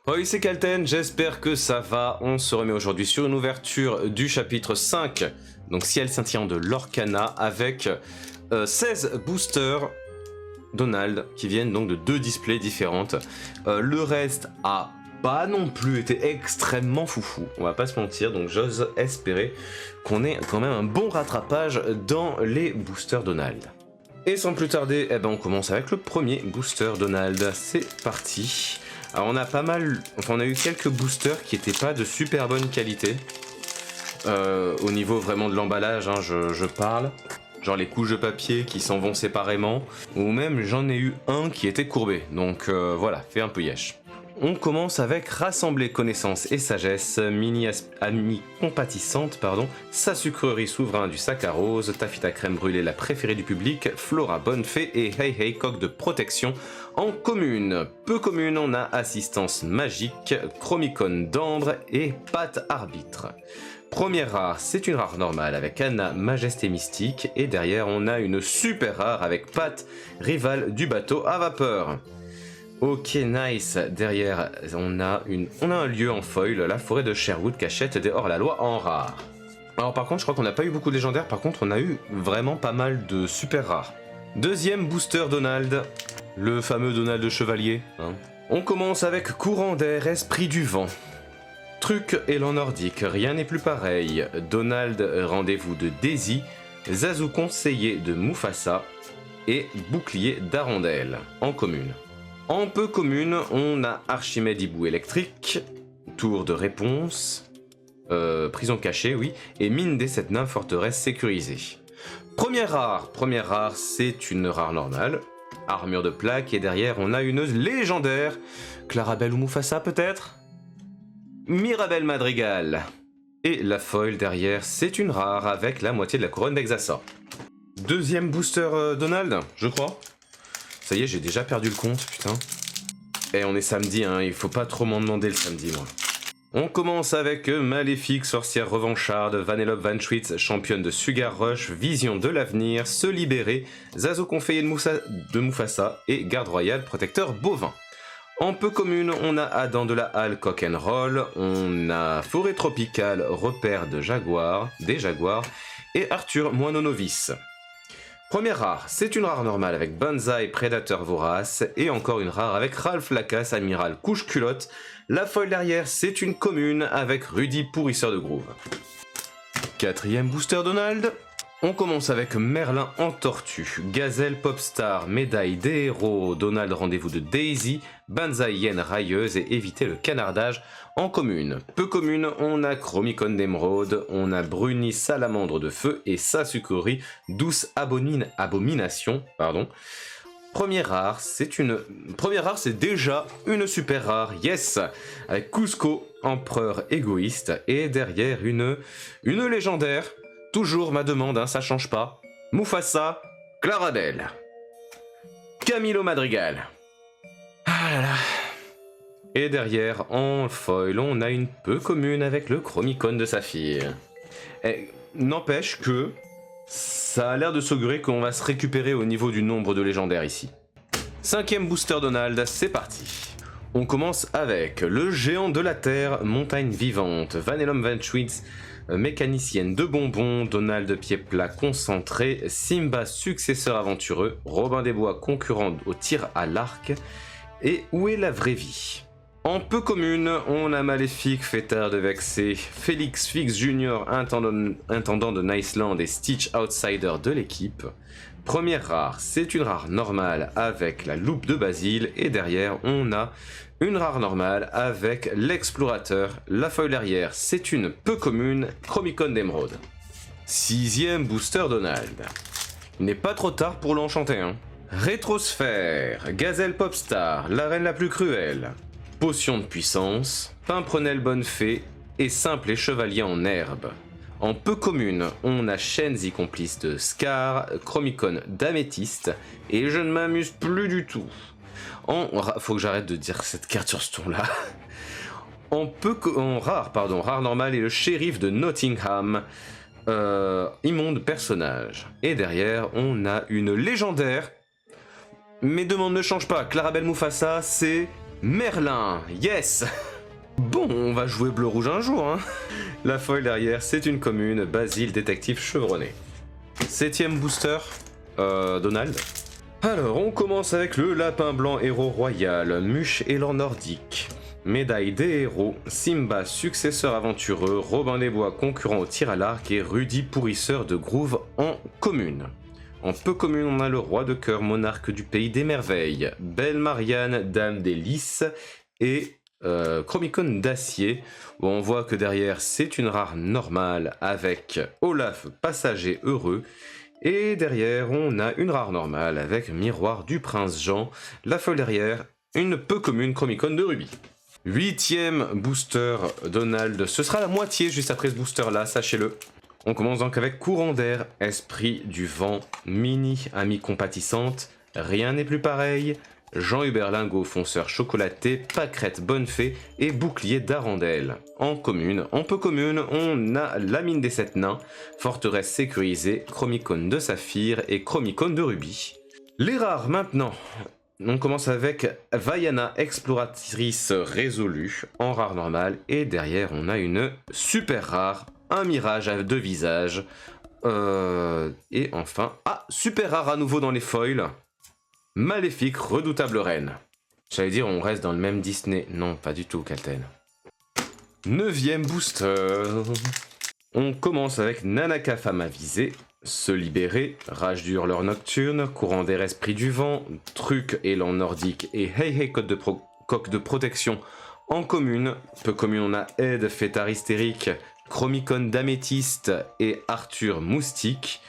Oi, c'est Kalten, j'espère que ça va. On se remet aujourd'hui sur une ouverture du chapitre 5, donc Ciel scintillant de l'Orcana, avec 16 boosters Donald qui viennent donc de 2 displays différentes. Le reste a pas non plus été extrêmement foufou, on va pas se mentir, donc j'ose espérer qu'on ait quand même un bon rattrapage dans les boosters Donald. Et sans plus tarder, on commence avec le premier booster Donald, c'est parti. Alors on a pas mal, enfin on a eu quelques boosters qui étaient pas de super bonne qualité. Au niveau vraiment de l'emballage, hein, je parle. Genre les couches de papier qui s'en vont séparément. Ou même j'en ai eu un qui était courbé. Donc voilà, fait un peu yesh. On commence avec Rassembler connaissances et sagesse, amie compatissante, sa sucrerie souverain du saccharose, Tafita crème brûlée la préférée du public, Flora bonne fée et Hey Hey coq de protection. En commune, peu commune, on a assistance magique, chromicone d'ambre et pâte arbitre. Première rare, c'est une rare normale avec Anna majesté mystique et derrière on a une super rare avec Pat, rivale du bateau à vapeur. Ok, nice. Derrière, on a un lieu en foil, la forêt de Sherwood, cachette des hors-la-loi en rare. Alors par contre, je crois qu'on n'a pas eu beaucoup de légendaires, par contre on a eu vraiment pas mal de super rares. Deuxième booster Donald, le fameux Donald de chevalier. On commence avec courant d'air, esprit du vent. Truc élan nordique, rien n'est plus pareil. Donald, rendez-vous de Daisy. Zazu conseiller de Mufasa. Et bouclier d'Arondelle, en commune. En peu commune, on a Archimède hibou électrique, tour de réponse, prison cachée, oui, et mine des 7 nains forteresse sécurisée. Première rare, c'est une rare normale, armure de plaque, et derrière on a une légendaire, Clarabelle ou Mufasa peut-être ? Mirabelle Madrigal. Et la foil derrière, c'est une rare avec la moitié de la couronne d'Exassa. Deuxième booster Donald, je crois. Ça y est, j'ai déjà perdu le compte, putain. Et on est samedi, hein, il faut pas trop m'en demander le samedi, moi. On commence avec Maléfique, sorcière revancharde, Vanellope Van Schwitz, championne de Sugar Rush, vision de l'avenir, se libérer, Zazo conseiller de Mufasa et garde royale, protecteur bovin. En peu commune, on a Adam de la Halle, Cock and Roll, on a Forêt tropicale, repère de jaguars, des jaguars, et Arthur, moineau novice. Première rare, c'est une rare normale avec Banzai, prédateur vorace, et encore une rare avec Ralph Lacasse, amiral couche-culotte. La folle derrière, c'est une commune avec Rudy, pourrisseur de groove. Quatrième booster Donald. On commence avec Merlin en tortue, Gazelle Popstar, médaille des héros, Donald rendez-vous de Daisy, Banzai hyène railleuse et éviter le canardage en commune. Peu commune, on a Chromicone d'émeraude, on a Bruni salamandre de feu et Sasukerie douce abomination. Première rare, c'est déjà une super rare, yes, avec Cusco, empereur égoïste, et derrière une légendaire. Toujours ma demande, hein, ça change pas. Mufasa, Clarabelle. Camilo Madrigal. Ah là là. Et derrière, en foil, on a une peu commune avec le Chromicone de Saphir. N'empêche que ça a l'air de s'augurer qu'on va se récupérer au niveau du nombre de légendaires ici. Cinquième booster Donald, c'est parti. On commence avec le géant de la terre, montagne vivante, Vanellope Van Schwitz, mécanicienne de bonbons, Donald pied plat concentré, Simba successeur aventureux, Robin des Bois concurrent au tir à l'arc, et Où est la vraie vie ? En peu commune, on a Maléfique, fêtard de vexé, Félix Fix Junior, intendant de Niceland et Stitch outsider de l'équipe. Première rare, c'est une rare normale avec la loupe de Basile, et derrière on a une rare normale avec l'explorateur. La foil derrière, c'est une peu commune, Chromicone d'émeraude. Sixième booster Donald. Il n'est pas trop tard pour l'enchanter, hein. Rétrosphère, Gazelle Popstar, la reine la plus cruelle, potion de puissance, Pimprenelle bonne fée et simple et chevalier en herbe. En peu commune, on a Shenzi complice de Scar, Chromicone d'améthyste, et je ne m'amuse plus du tout. Faut que j'arrête de dire cette carte sur ce ton-là. Rare normale et le shérif de Nottingham, immonde personnage. Et derrière, on a une légendaire. Mes demandes ne changent pas. Clarabelle Mufasa, c'est Merlin, yes. Bon, on va jouer bleu-rouge un jour, hein. La foil derrière, c'est une commune, Basile, détective chevronné. 7ème booster, Donald. Alors, on commence avec le lapin blanc héros royal, Muche élan nordique. Médaille des héros, Simba successeur aventureux, Robin des Bois concurrent au tir à l'arc et Rudy pourrisseur de groove en commune. En peu commune, on a le roi de cœur, monarque du pays des merveilles, Belle Marianne, dame des lys et Chromicon d'acier, où on voit que derrière c'est une rare normale avec Olaf passager heureux, et derrière on a une rare normale avec Miroir du prince Jean, la folle derrière, une peu commune Chromicon de rubis. 8ème booster Donald, ce sera la moitié juste après ce booster là, sachez-le. On commence donc avec Courant d'air, Esprit du vent, Mini, Amie compatissante, Rien n'est plus pareil, Jean-Hubert Lingot, fonceur chocolaté, Pâquerette bonne fée et Bouclier d'Arandel. En commune, en peu commune, on a la mine des 7 nains, Forteresse sécurisée, Chromicon de saphir et Chromicon de rubis. Les rares maintenant. On commence avec Vaiana, exploratrice résolue, en rare normale, et derrière on a une super rare, un mirage à 2 visages, et enfin, super rare à nouveau dans les foils, Maléfique, redoutable reine. J'allais dire on reste dans le même Disney, non pas du tout Calten. 9ème booster, on commence avec Nanaka femme avisée, Se libérer, Rage du hurleur nocturne, Courant d'air esprit du vent, Truc élan nordique et Hey Hey coque de protection en commune. Peu commune on a Aide fêtard hystérique, Chromicon d'améthyste et Arthur moustique.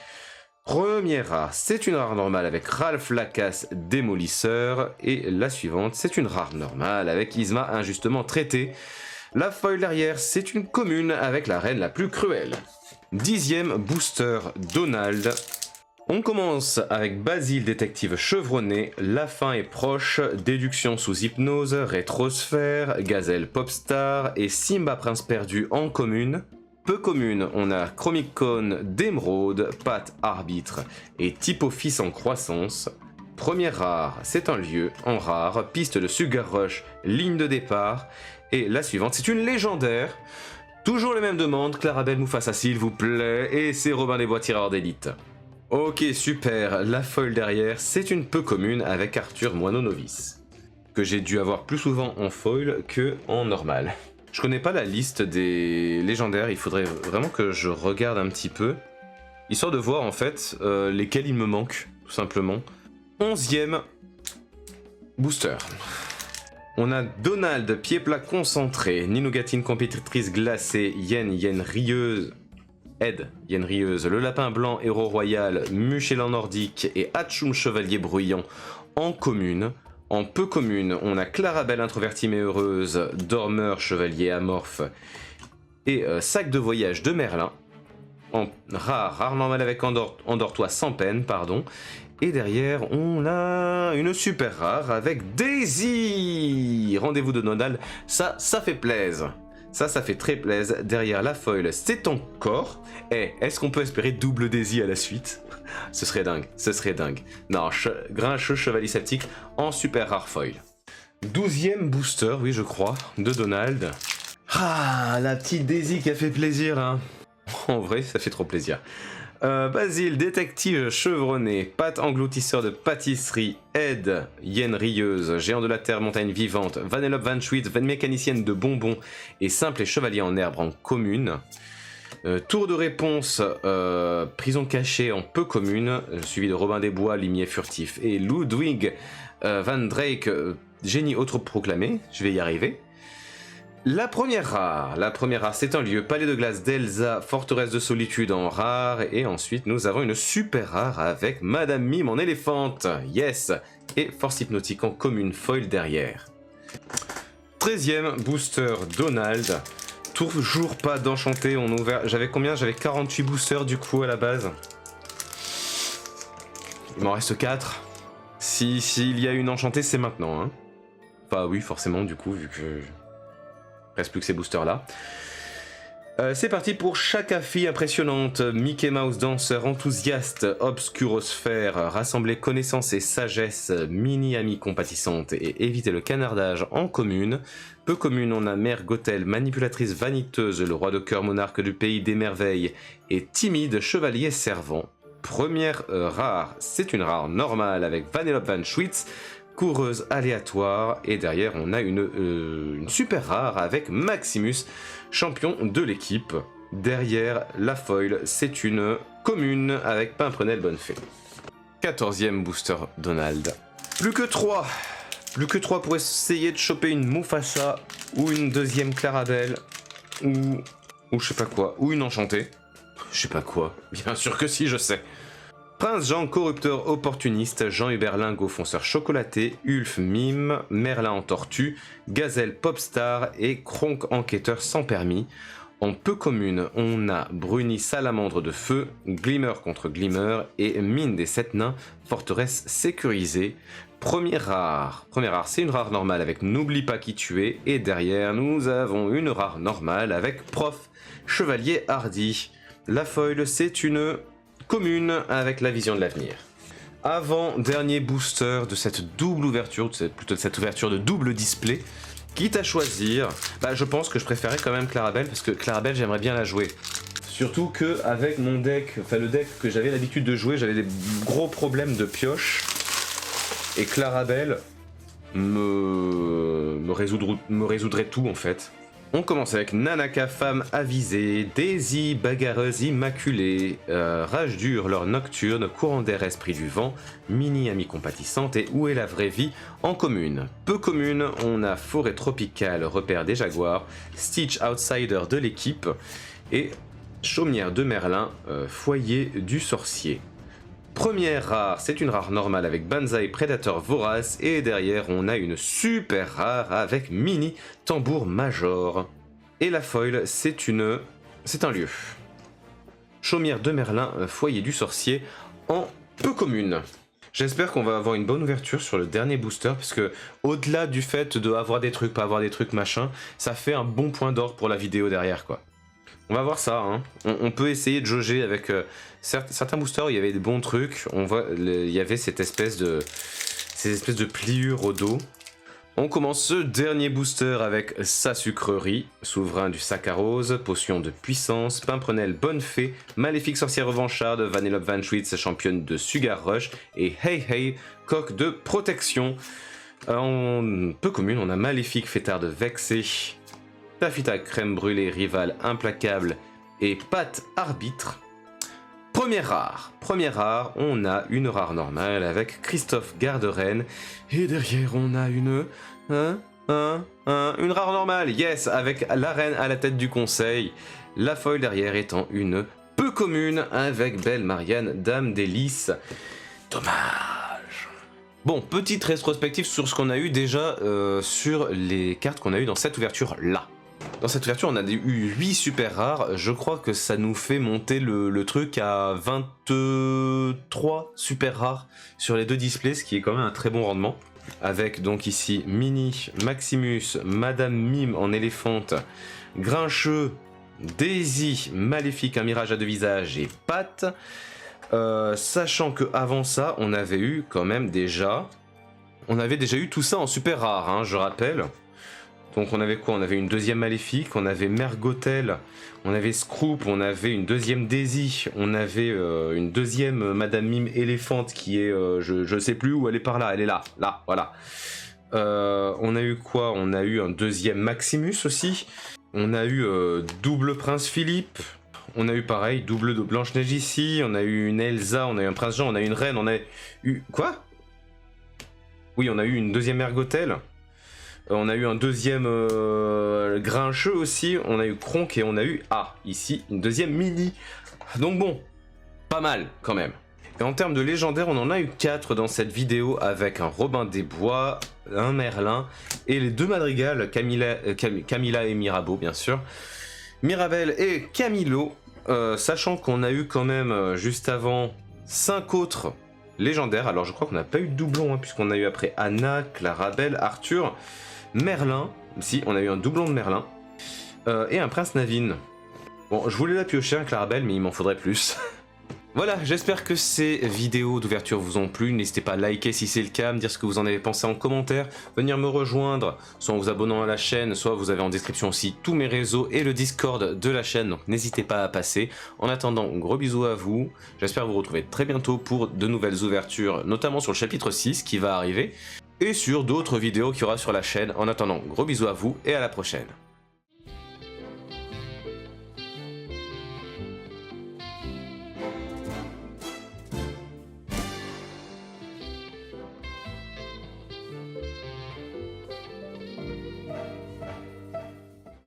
Première rare, c'est une rare normale avec Ralph Lacasse démolisseur et la suivante c'est une rare normale avec Isma injustement traité. La foil derrière c'est une commune avec la reine la plus cruelle. 10ème booster Donald. On commence avec Basile détective chevronné, La fin est proche, Déduction sous hypnose, Rétrosphère, Gazelle popstar et Simba prince perdu en commune. Peu commune, on a Chromicon d'émeraude, Pat arbitre et Type office en croissance. Première rare, c'est un lieu, en rare, piste de Sugar Rush, ligne de départ. Et la suivante, c'est une légendaire. Toujours les mêmes demandes, Clarabelle Mufasa s'il vous plaît, et c'est Robin des Bois tireur d'élite. Ok, super, la foil derrière, c'est une peu commune avec Arthur moineau novice, que j'ai dû avoir plus souvent en foil que en normal. Je connais pas la liste des légendaires, il faudrait vraiment que je regarde un petit peu, histoire de voir en fait lesquels il me manquent, tout simplement. 11ème booster. On a Donald, pied plat concentré, Ninogatine compétitrice glacée, Yen rieuse, Ed, Yen rieuse, le lapin blanc héros royal, Muchelan nordique et Hatchoum chevalier bruyant en commune. En peu commune, on a Clarabelle introvertie mais heureuse, Dormeur chevalier amorphe et Sac de voyage de Merlin. En rare normal avec Endors-toi sans peine, pardon. Et derrière, on a une super rare avec Daisy. Rendez-vous de Donald, ça fait plaisir. Ça fait très plaisir. Derrière la foil, c'est encore. Est-ce qu'on peut espérer double Daisy à la suite? Ce serait dingue. Non, Grincheux chevalier sceptique en super rare foil. 12ème booster, oui je crois, de Donald. Ah, la petite Daisy qui a fait plaisir là. En vrai, ça fait trop plaisir. Basile, détective chevronné, Pat engloutisseur de pâtisserie, Ed, Yen rieuse, géant de la terre, montagne vivante, Vanellope Van Schwitt, mécanicienne de bonbons et simple et chevalier en herbe en commune. Tour de réponse, prison cachée en peu commune, suivi de Robin des Bois, limier furtif et Ludwig Van Drake, génie autoproclamé, je vais y arriver. La première rare, c'est un lieu, palais de glace d'Elsa, forteresse de solitude en rare, et ensuite nous avons une super rare avec Madame Mime en éléphante, yes, et force hypnotique en commune foil derrière. 13ème booster Donald, toujours pas d'enchanté, on a ouvert, j'avais combien? J'avais 48 boosters du coup à la base. Il m'en reste 4. S'il y a une enchantée, c'est maintenant, hein. Enfin oui, forcément du coup, vu que... reste plus que ces boosters là. C'est parti pour Chaka fille impressionnante, Mickey Mouse danseur enthousiaste, obscurosphère, rassembler connaissances et sagesse, mini amie compatissante et éviter le canardage en commune. Peu commune, on a Mère Gothel, manipulatrice vaniteuse, le roi de cœur monarque du pays des merveilles et timide chevalier servant. Première rare, c'est une rare normale avec Vanellope Van Schwitz, coureuse aléatoire, et derrière on a une super rare avec Maximus, champion de l'équipe. Derrière la foil, c'est une commune avec Pimprenel Bonnefée. 14e booster Donald. Plus que 3 pour essayer de choper une Mufasa ou une deuxième Clarabelle ou je sais pas quoi, ou une enchantée. Je sais pas quoi, bien sûr que si, je sais. Prince Jean, corrupteur opportuniste, Jean-Hubert Lingot, fonceur chocolaté, Ulf Mime, Merlin en tortue, Gazelle popstar et Kronk enquêteur sans permis. En peu commune, on a Bruni salamandre de feu, Glimmer contre Glimmer et Mine des 7 nains, forteresse sécurisée. Première rare, c'est une rare normale avec N'oublie pas qui tu es, et derrière nous avons une rare normale avec Prof, chevalier hardi. La foil, c'est une commune avec la vision de l'avenir. Avant-dernier booster de cette double ouverture, plutôt de cette ouverture de double display. Quitte à choisir, je pense que je préférais quand même Clarabelle, parce que Clarabelle j'aimerais bien la jouer. Surtout que avec mon deck, le deck que j'avais l'habitude de jouer, j'avais des gros problèmes de pioche. Et Clarabelle me résoudrait tout en fait. On commence avec Nanaka, femme avisée, Daisy, bagarreuse immaculée, Rage dure, leur nocturne, courant d'air, esprit du vent, Mini, amie compatissante et Où est la vraie vie en commune. Peu commune, on a Forêt tropicale, repère des jaguars, Stitch, outsider de l'équipe, et Chaumière de Merlin, foyer du sorcier. Première rare, c'est une rare normale avec Banzai, prédateur vorace, et derrière on a une super rare avec Mini, tambour major. Et la foil, c'est un lieu. Chaumière de Merlin, foyer du sorcier, en peu commune. J'espère qu'on va avoir une bonne ouverture sur le dernier booster, parce que au-delà du fait de avoir des trucs, pas avoir des trucs, machin, ça fait un bon point d'ordre pour la vidéo derrière, quoi. On va voir ça, hein. On peut essayer de jauger avec certains boosters, il y avait des bons trucs. On voit, il y avait ces espèces de pliures au dos. On commence ce dernier booster avec sa sucrerie, souverain du saccharose, potion de puissance, Pimprenel Bonnefée, maléfique sorcière revancharde, Vanellope Van Schwitz, championne de Sugar Rush, et Hey Hey, coq de protection. En peu commune, on a maléfique fêtard de vexé, Tafita crème brûlée, rival implacable et pâte arbitre. Première rare, on a une rare normale avec Christophe Garde-Reine. Et derrière, on a une rare normale, yes, avec la reine à la tête du conseil. La foil derrière étant une peu commune avec Belle Marianne, dame délice. Dommage. Bon, petite rétrospective sur ce qu'on a eu déjà sur les cartes qu'on a eu dans cette ouverture-là. Dans cette ouverture, on a eu 8 super rares. Je crois que ça nous fait monter le truc à 23 super rares sur les deux displays, ce qui est quand même un très bon rendement. Avec donc ici Mini, Maximus, Madame Mime en éléphante, Grincheux, Daisy, Maléfique, un mirage à deux visages et Pat. Sachant que avant ça, on avait eu quand même déjà... On avait déjà eu tout ça en super rare, hein, je rappelle. Donc on avait quoi? On avait une deuxième Maléfique, on avait Mère Gothel, on avait Scroop, on avait une deuxième Daisy, on avait une deuxième Madame Mime éléphante qui est, je sais plus où elle est par là, elle est là, voilà. On a eu quoi? On a eu un deuxième Maximus aussi, on a eu double Prince Philippe, on a eu pareil, double de Blanche-Neige ici, on a eu une Elsa, on a eu un Prince Jean, on a eu une reine, on a eu... Quoi? Oui, on a eu une deuxième Mère Gothel. On a eu un deuxième Grincheux aussi, on a eu Kronk et on a eu, ici, une deuxième Mini. Donc bon, pas mal quand même. Et en termes de légendaires, on en a eu 4 dans cette vidéo avec un Robin des Bois, un Merlin et les deux Madrigals, Camilla et Mirabeau bien sûr. Mirabelle et Camilo, sachant qu'on a eu quand même juste avant 5 autres légendaires. Alors je crois qu'on n'a pas eu de doublon, hein, puisqu'on a eu après Anna, Clarabelle, Arthur... Merlin, si on a eu un doublon de Merlin, et un Prince Navin. Bon, je voulais la piocher un Clarabelle, mais il m'en faudrait plus. Voilà, j'espère que ces vidéos d'ouverture vous ont plu. N'hésitez pas à liker si c'est le cas, à me dire ce que vous en avez pensé en commentaire, venir me rejoindre, soit en vous abonnant à la chaîne, soit vous avez en description aussi tous mes réseaux et le Discord de la chaîne, donc n'hésitez pas à passer. En attendant, gros bisous à vous, j'espère vous retrouver très bientôt pour de nouvelles ouvertures, notamment sur le chapitre 6 qui va arriver, et sur d'autres vidéos qu'il y aura sur la chaîne. En attendant, gros bisous à vous et à la prochaine.